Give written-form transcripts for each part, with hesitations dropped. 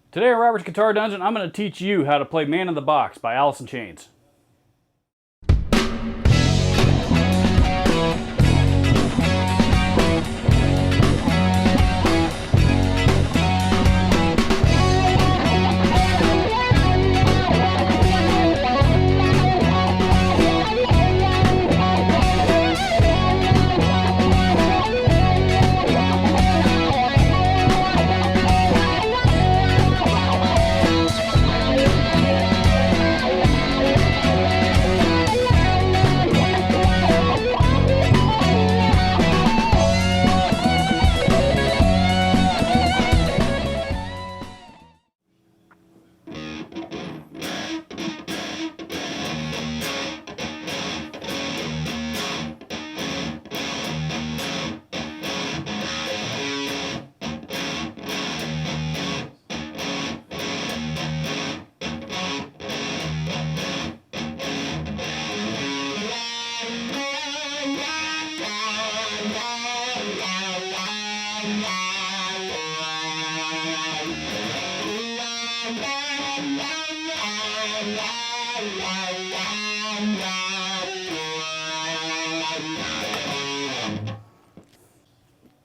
Today on Robert's Guitar Dungeon, I'm going to teach you how to play Man in the Box by Alice in Chains.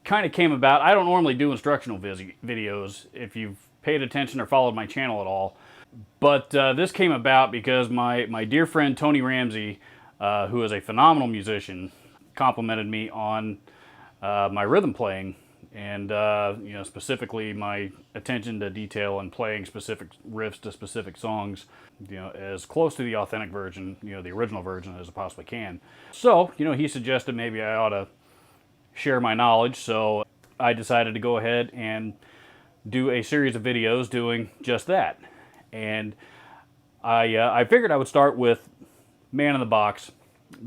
Kind of came about. I don't normally do instructional videos if you've paid attention or followed my channel at all, but this came about because my dear friend Tony Ramsey, who is a phenomenal musician, complimented me on my rhythm playing and you know, specifically my attention to detail and playing specific riffs to specific songs, you know, as close to the authentic version, you know, the original version as I possibly can. So, you know, he suggested maybe I ought to share my knowledge, so I decided to go ahead and do a series of videos doing just that. And I figured I would start with Man in the Box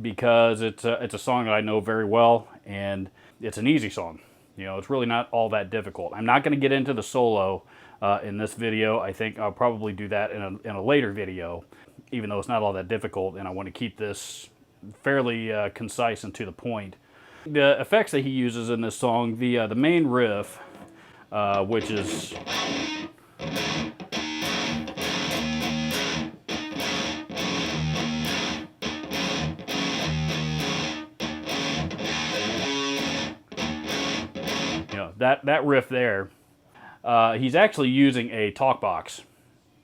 because it's a song that I know very well, and it's an easy song. You know, it's really not all that difficult. I'm not going to get into the solo in this video. I think I'll probably do that in a later video, even though it's not all that difficult, and I want to keep this fairly concise and to the point. The effects that he uses in this song, the main riff, which is that riff there, he's actually using a talk box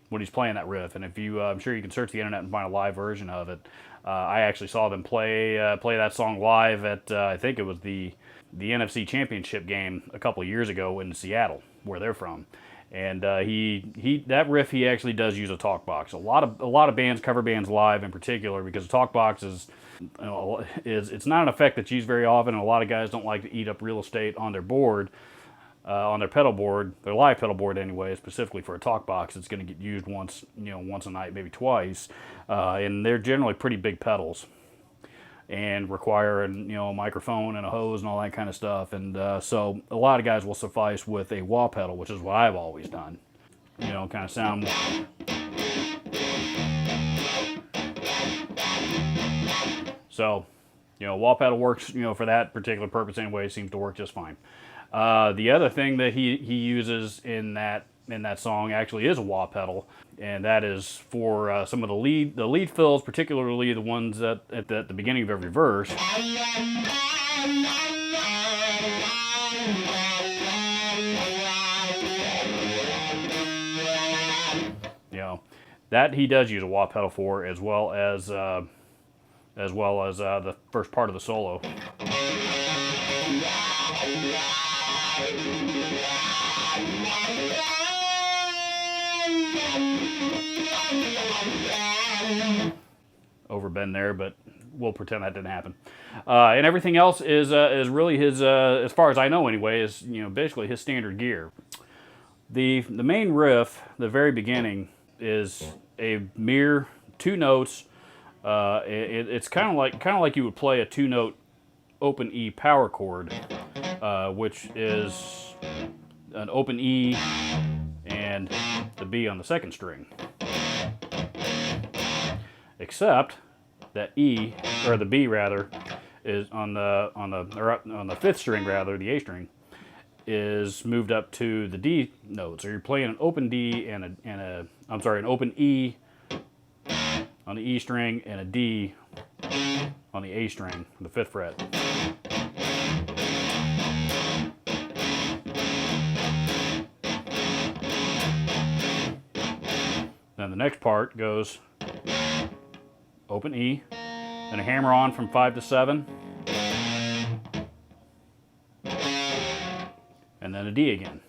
when he's playing that riff, and if you, I'm sure you can search the internet and find a live version of it. I actually saw them play that song live at I think it was the NFC Championship game a couple of years ago in Seattle, where they're from. And that riff, he actually does use a talk box. A lot of bands, cover bands live in particular, because a talk box is it's not an effect that's used very often, and a lot of guys don't like to eat up real estate on their board, on their pedal board, their live pedal board anyway, specifically for a talk box. It's going to get used once a night, maybe twice, and they're generally pretty big pedals and require a microphone and a hose and all that kind of stuff. And so a lot of guys will suffice with a wah pedal, which is what I've always done. You know, kind of sound. So, you know, wah pedal works, you know, for that particular purpose anyway. It seems to work just fine. The other thing that he uses in that song actually is a wah pedal, and that is for some of the lead fills, particularly the ones that at the beginning of every verse. You know, that he does use a wah pedal for, as well as the first part of the solo. Overbend there, but we'll pretend that didn't happen. And everything else is really his, as far as I know anyway, is, you know, basically his standard gear. The main riff, the very beginning, is a mere 2 notes. It's kind of like you would play a 2-note open E power chord, which is an open E and the B on the second string. Except that E, or the B rather, is on the 5th string rather, the A string, is moved up to the D note. So you're playing an open D and an open E on the E string and a D on the A string, the 5th fret. Then the next part goes open E, then a hammer on from 5 to 7, and then a D again.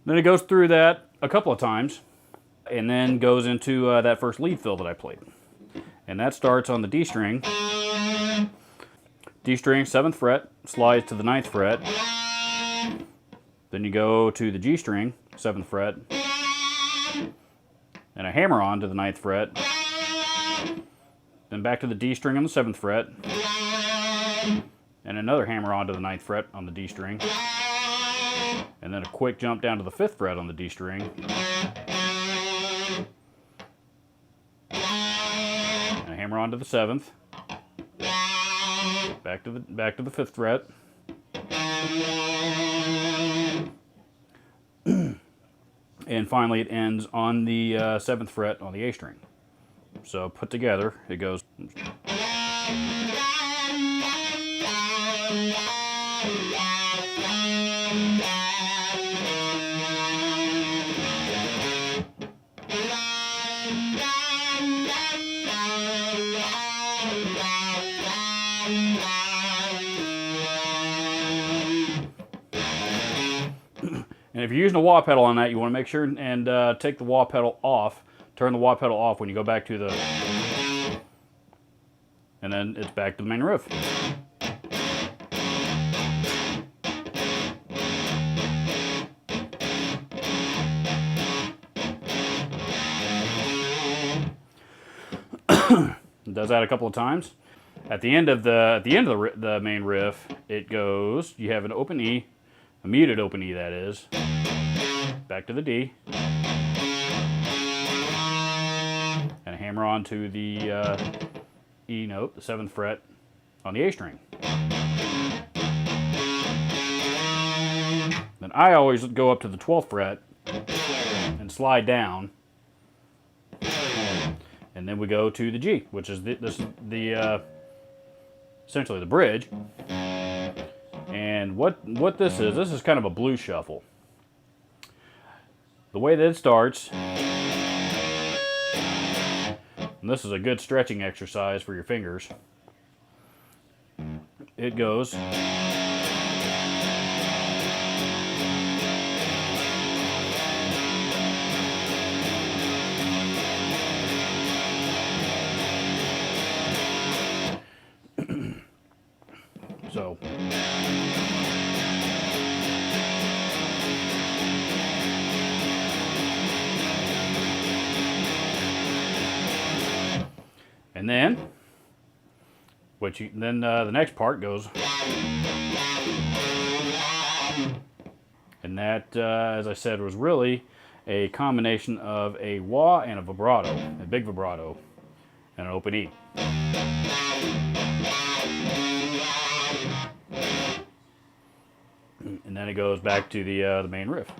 Then it goes through that a couple of times, and then goes into that first lead fill that I played. And that starts on the D string. D string, 7th fret, slides to the 9th fret. Then you go to the G string, 7th fret, and a hammer on to the 9th fret. Then back to the D string on the 7th fret, and another hammer on to the 9th fret on the D string. And then a quick jump down to the 5th fret on the D string. And a hammer onto the 7th. Back to the 5th fret. And finally it ends on the 7th fret on the A string. So put together, it goes. And if you're using a wah pedal on that, you want to make sure and take the wah pedal off. Turn the wah pedal off when you go back to the... And then it's back to the main riff. It does that a couple of times. At the end of the main riff, it goes, you have an open E, a muted open E that is, back to the D, and a hammer on to the E note, the 7th fret, on the A string. Then I always go up to the 12th fret and slide down, and then we go to the G, which is essentially the bridge. And what this is kind of a blues shuffle. The way that it starts, and this is a good stretching exercise for your fingers, it goes. So and then the next part goes, and that as I said was really a combination of a wah and a vibrato, a big vibrato, and an open E. And then it goes back to the main riff.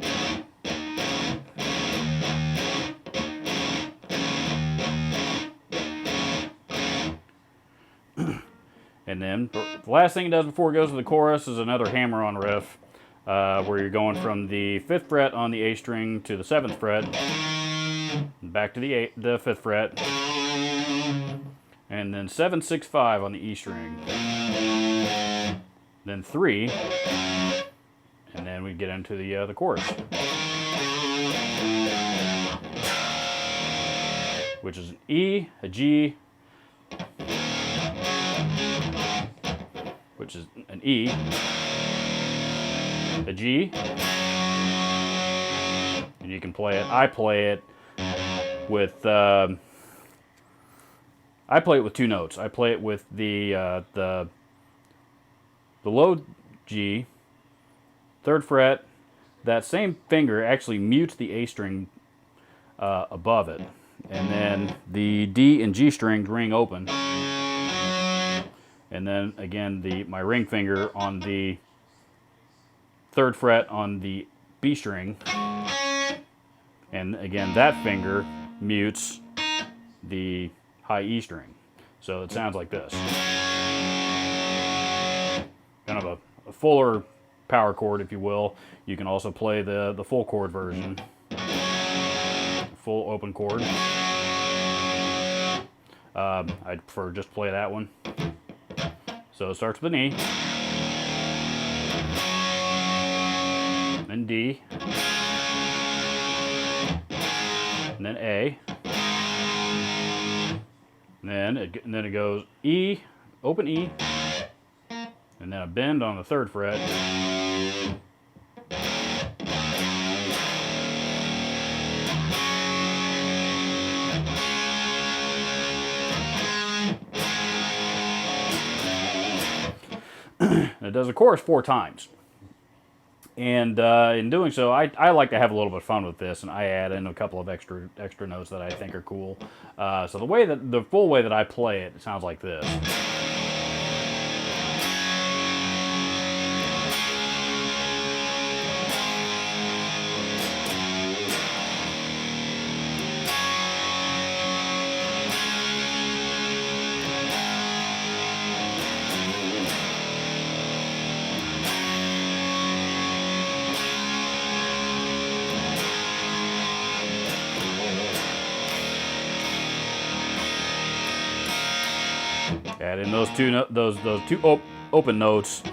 And then the last thing it does before it goes to the chorus is another hammer-on riff, where you're going from the 5th fret on the A string to the 7th fret, back to the 5th fret, and then 7, 6, 5 on the E string, then 3. And then we get into the chorus, which is an E, a G, which is an E, a G, and you can play it. I play it with 2 notes. I play it with the low G, 3rd fret, that same finger actually mutes the A string above it. And then the D and G strings ring open. And then again, my ring finger on the 3rd fret on the B string. And again, that finger mutes the high E string. So it sounds like this. Kind of a fuller power chord, if you will. You can also play the full chord version. Full open chord. I'd prefer just play that one. So it starts with an E. Then D. And then A. And then it goes E, open E, and then a bend on the 3rd fret. It does the chorus 4 times. And in doing so, I like to have a little bit of fun with this, and I add in a couple of extra notes that I think are cool. So the full way that I play it, it sounds like this. Add in those two open notes,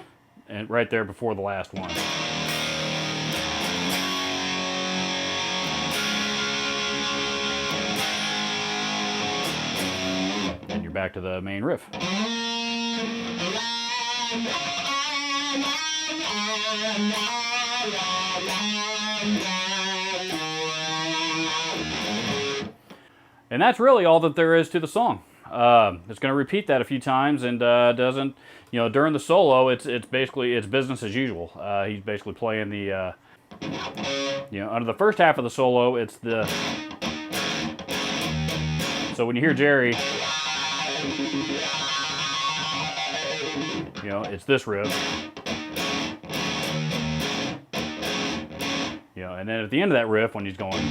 and right there before the last one. And you're back to the main riff. And that's really all that there is to the song. It's going to repeat that a few times, and doesn't, during the solo, it's basically business as usual. He's basically playing the, under the first half of the solo, it's the. So when you hear Jerry, it's this riff. And then at the end of that riff, when he's going.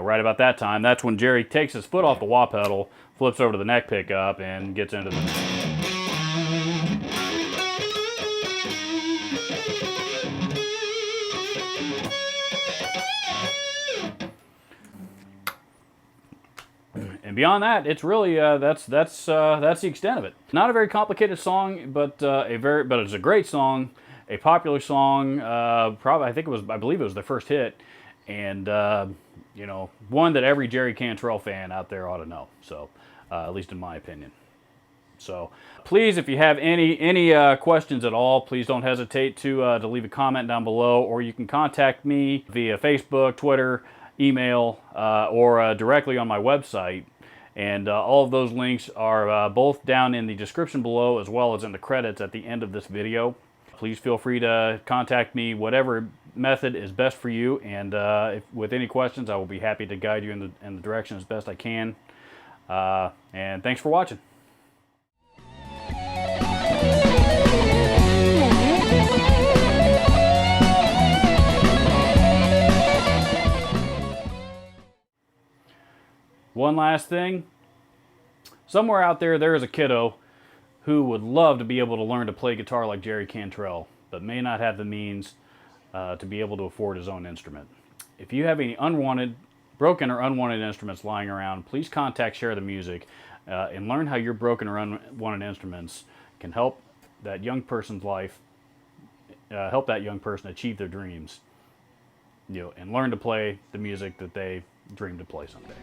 Right about that time, that's when Jerry takes his foot off the wah pedal, flips over to the neck pickup, and gets into the. And beyond that, it's really that's the extent of it. Not a very complicated song, but it's a great song, a popular song. I believe it was their first hit. And, one that every Jerry Cantrell fan out there ought to know. So, at least in my opinion. So, please, if you have any questions at all, please don't hesitate to leave a comment down below, or you can contact me via Facebook, Twitter, email, or directly on my website. And all of those links are both down in the description below, as well as in the credits at the end of this video. Please feel free to contact me, whatever method is best for you, and with any questions, I will be happy to guide you in the direction as best I can. And thanks for watching. One last thing. Somewhere out there is a kiddo who would love to be able to learn to play guitar like Jerry Cantrell, but may not have the means to be able to afford his own instrument. If you have any broken or unwanted instruments lying around, please contact Share the Music and learn how your broken or unwanted instruments can help that young person's life, help that young person achieve their dreams, and learn to play the music that they dream to play someday.